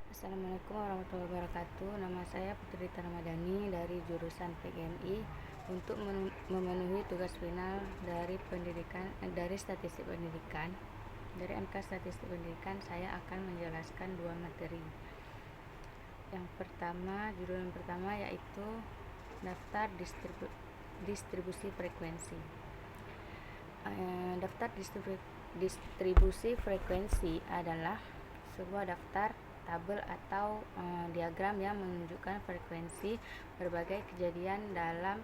Assalamualaikum warahmatullahi wabarakatuh. Nama saya Putri Ramadhani dari jurusan PGMI untuk memenuhi tugas final dari statistik pendidikan. Dari MK Statistik Pendidikan saya akan menjelaskan dua materi. Judul yang pertama yaitu daftar distribusi frekuensi. Daftar distribusi frekuensi adalah sebuah daftar tabel atau diagram yang menunjukkan frekuensi berbagai kejadian dalam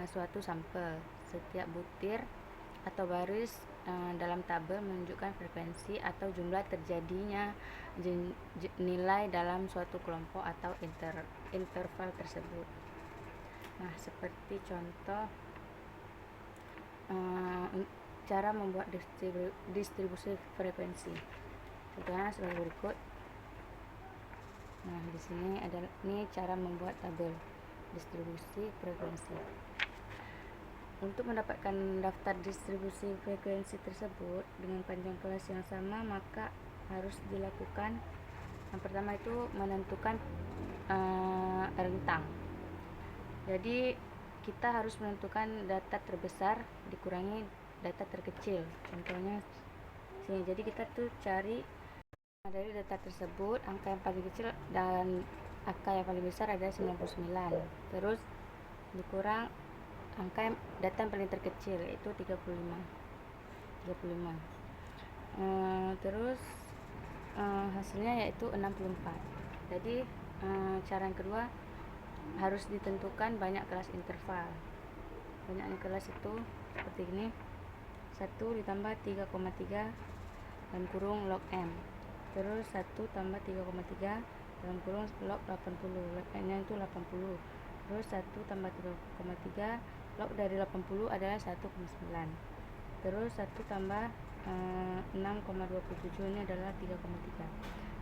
suatu sampel. Setiap butir atau baris dalam tabel menunjukkan frekuensi atau jumlah terjadinya nilai dalam suatu kelompok atau interval tersebut. Nah, seperti contoh cara membuat distribusi frekuensi. Contohnya sebagai berikut. Nah, di sini ini cara membuat tabel distribusi frekuensi. Untuk mendapatkan daftar distribusi frekuensi tersebut dengan panjang kelas yang sama, maka harus dilakukan yang pertama itu menentukan rentang. Jadi kita harus menentukan data terbesar dikurangi data terkecil. Contohnya sini. Jadi kita tuh cari dari data tersebut angka yang paling kecil dan angka yang paling besar adalah 99. Terus dikurang data yang paling terkecil yaitu 35. Terus hasilnya yaitu 64. Jadi cara yang kedua harus ditentukan banyak kelas interval. Banyaknya kelas itu seperti ini, 1 ditambah 3,3 dalam kurung log M. Terus 1 tambah 3,3 dalam kurung log 80. Log M-nya itu 80. Terus 1 tambah 3,3 log dari 80 adalah 1,9. Terus 1 tambah 6,27 ini adalah 3,3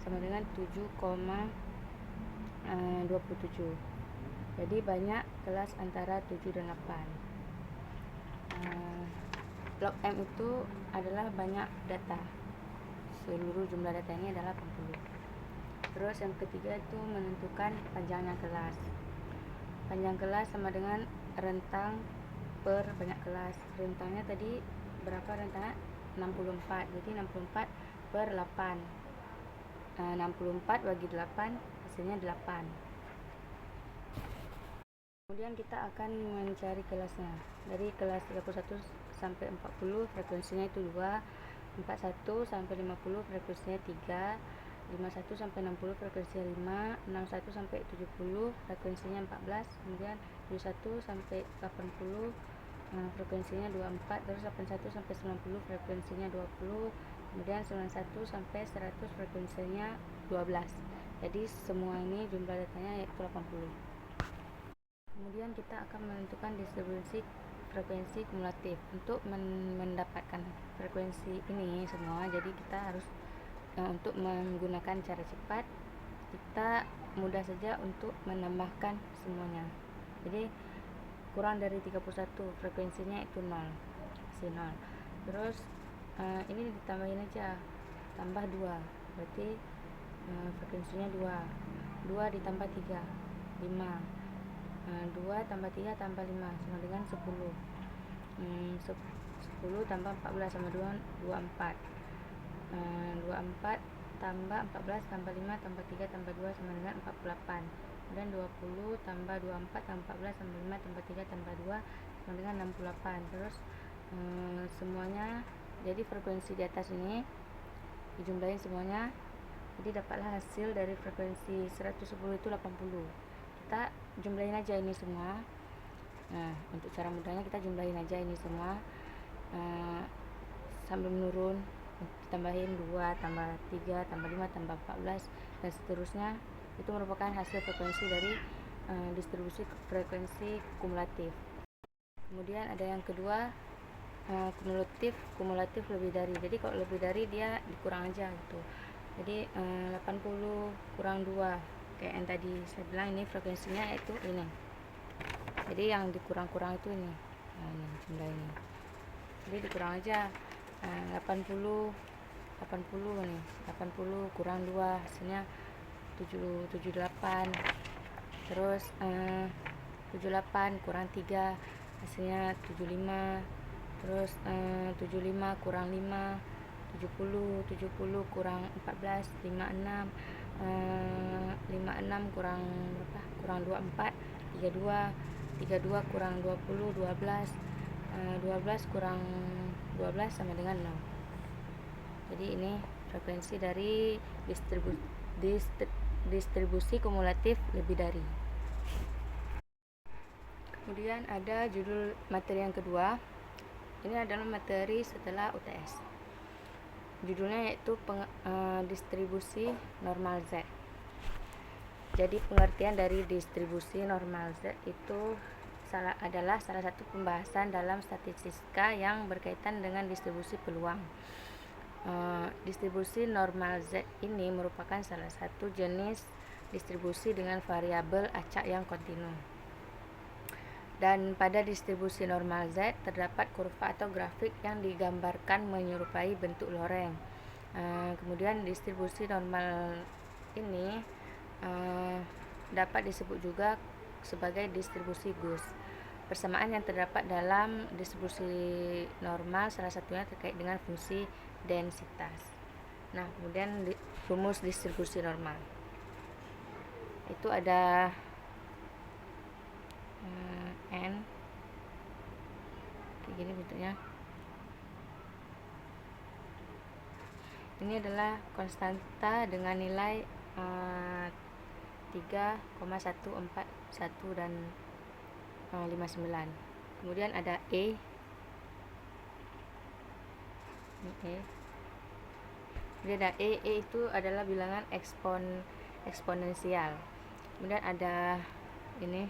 sama dengan 7,27. Jadi banyak kelas antara 7 dan 8. Log M itu adalah banyak data. Seluruh jumlah data ini adalah 80. Terus yang ketiga itu menentukan panjangnya kelas. Panjang kelas sama dengan rentang per banyak kelas. Rentangnya tadi berapa rentangnya? 64. Jadi 64 per 8. 64 bagi 8 hasilnya 8. Kemudian kita akan mencari kelasnya. Dari kelas 31 sampai 40 frekuensinya itu 2, 41 sampai 50 frekuensinya 3, 51 sampai 60 frekuensinya 5, 61 sampai 70 frekuensinya 14, kemudian 71 sampai 80 frekuensinya 24, terus 81 sampai 90 frekuensinya 20, kemudian 91 sampai 100 frekuensinya 12. Jadi semua ini jumlah datanya yaitu 80. Kemudian kita akan menentukan distribusi frekuensi kumulatif. Untuk mendapatkan frekuensi ini semua, jadi kita harus untuk menggunakan cara cepat, kita mudah saja untuk menambahkan semuanya. Jadi kurang dari 31 frekuensinya itu 0, si 0. Terus ini ditambahin aja, tambah 2, berarti frekuensinya 2 ditambah 3, 5. 2 tambah 3 tambah 5 sama dengan 10. 10 tambah 14 sama 2, 24. 24 tambah 14 tambah 5 tambah 3 tambah 2 sama dengan 48. Kemudian 20 tambah 24 tambah 14 tambah 5 tambah 3 tambah 2 sama dengan 68. Terus semuanya, jadi frekuensi di atas ini dijumlahin semuanya, jadi dapatlah hasil dari frekuensi 110 itu 80. Kita jumlahin aja ini semua. Nah, untuk cara mudahnya kita jumlahin aja ini semua sambil menurun, tambahin 2 tambah 3 tambah 5 tambah 14 dan seterusnya. Itu merupakan hasil frekuensi dari distribusi frekuensi kumulatif. Kemudian ada yang kedua, kumulatif lebih dari. Jadi kalau lebih dari dia dikurang aja gitu. Jadi 80 kurang 2 kayak yang tadi saya bilang, ini frekuensinya itu ini. Jadi yang dikurang-kurang itu ini. Nah, ini jumlah ini. Jadi dikurang aja 80 nih. 80 kurang 2 hasilnya 78. Terus 78 kurang 3 hasilnya 75. Terus 75 kurang 5 70. 70 kurang 14 56. 56 kurang berapa? Kurang 24 32. 32 kurang 20 12. 12 kurang 12 sama dengan 0. Jadi ini frekuensi dari distribusi kumulatif lebih dari. Kemudian ada judul materi yang kedua. Ini adalah materi setelah UTS. Judulnya yaitu distribusi normal Z. Jadi pengertian dari distribusi normal Z itu adalah salah satu pembahasan dalam statistika yang berkaitan dengan distribusi peluang. Distribusi normal Z ini merupakan salah satu jenis distribusi dengan variabel acak yang kontinu. Dan pada distribusi normal Z terdapat kurva atau grafik yang digambarkan menyerupai bentuk loreng. Kemudian distribusi normal ini dapat disebut juga sebagai distribusi Gauss. Persamaan yang terdapat dalam distribusi normal salah satunya terkait dengan fungsi densitas. Nah, kemudian rumus distribusi normal itu ada N kayak gini bentuknya. Ini adalah konstanta dengan nilai 3,141 dan 59. Kemudian ada E. Ini E. Kemudian ada E itu adalah bilangan eksponensial. Kemudian ada ini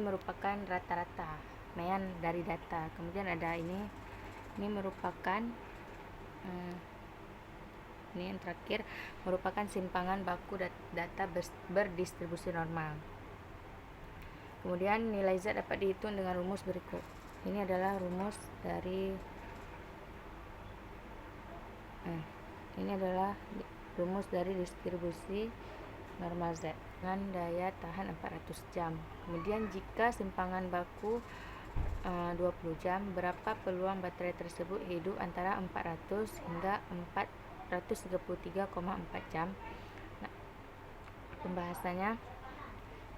merupakan rata-rata mean dari data. Kemudian ada ini merupakan ini yang terakhir merupakan simpangan baku data berdistribusi normal. Kemudian nilai Z dapat dihitung dengan rumus berikut. Ini adalah rumus dari distribusi normal Z dengan daya tahan 400 jam. Kemudian jika simpangan baku 20 jam, berapa peluang baterai tersebut hidup antara 400 hingga 433,4 jam. Nah, pembahasannya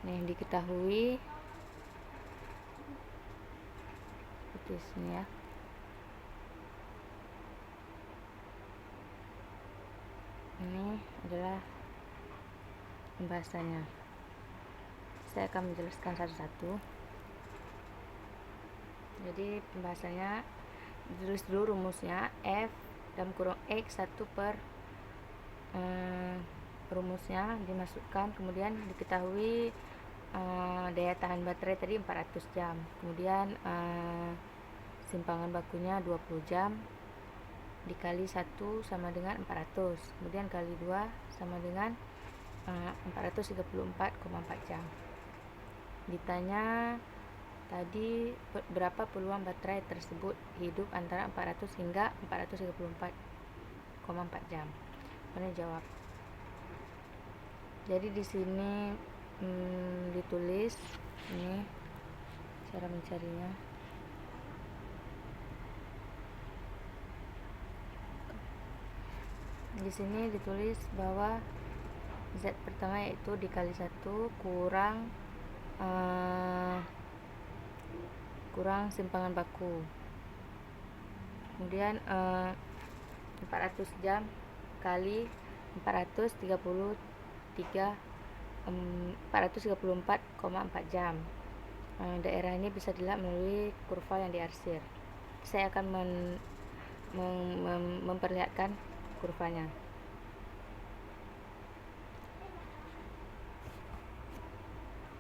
yang diketahui seperti ini ya. Ini adalah pembahasannya. Saya akan menjelaskan satu-satu. Jadi pembahasannya ditulis dulu rumusnya, F dalam kurung X 1 per rumusnya dimasukkan, kemudian diketahui daya tahan baterai tadi 400 jam, kemudian simpangan bakunya 20 jam dikali 1 sama dengan 400, kemudian kali 2 sama dengan 434,4 jam. Ditanya tadi berapa peluang baterai tersebut hidup antara 400 hingga 434,4 jam. Mana jawab. Jadi di sini ditulis ini cara mencarinya. Di sini ditulis bahwa Z pertama yaitu dikali 1 kurang simpangan baku, kemudian 400 jam kali 434,4 jam. Daerah ini bisa dilihat melalui kurva yang diarsir. Saya akan memperlihatkan kurvanya.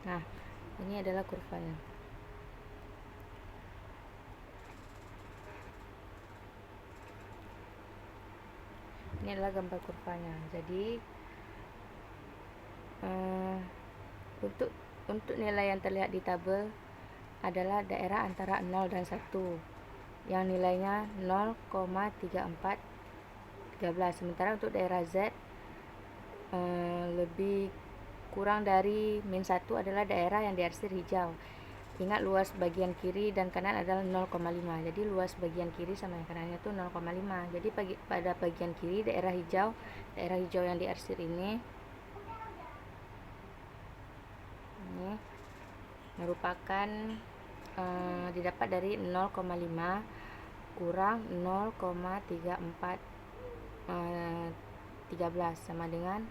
Nah, ini adalah kurvanya. Ini adalah gambar kurvanya. Jadi untuk nilai yang terlihat di tabel adalah daerah antara 0 dan 1 yang nilainya 0,3413. Sementara untuk daerah Z lebih kurang dari -1 adalah daerah yang diarsir hijau. Ingat luas bagian kiri dan kanan adalah 0,5. Jadi luas bagian kiri sama yang kanannya itu 0,5. Jadi pada bagian kiri daerah hijau yang diarsir ini merupakan didapat dari 0,5 kurang 0,3413 sama dengan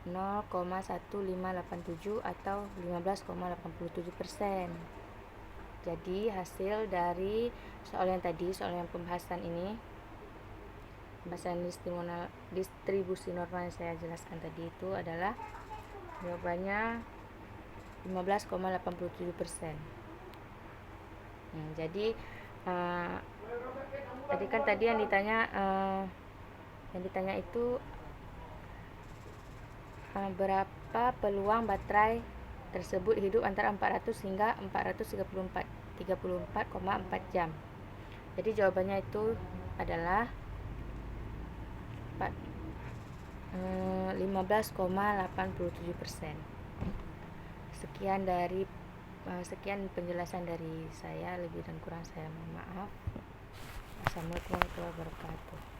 0,1587 atau 15,87%. Jadi hasil dari soal yang tadi, soal yang pembahasan ini, pembahasan distribusi normal yang saya jelaskan tadi itu adalah jawabannya 15,87%. Jadi tadi yang ditanya itu berapa peluang baterai tersebut hidup antara 400 hingga 434,4 jam. Jadi jawabannya itu adalah 15,87%. Sekian penjelasan dari saya, lebih dan kurang saya mohon maaf. Assalamualaikum warahmatullahi wabarakatuh.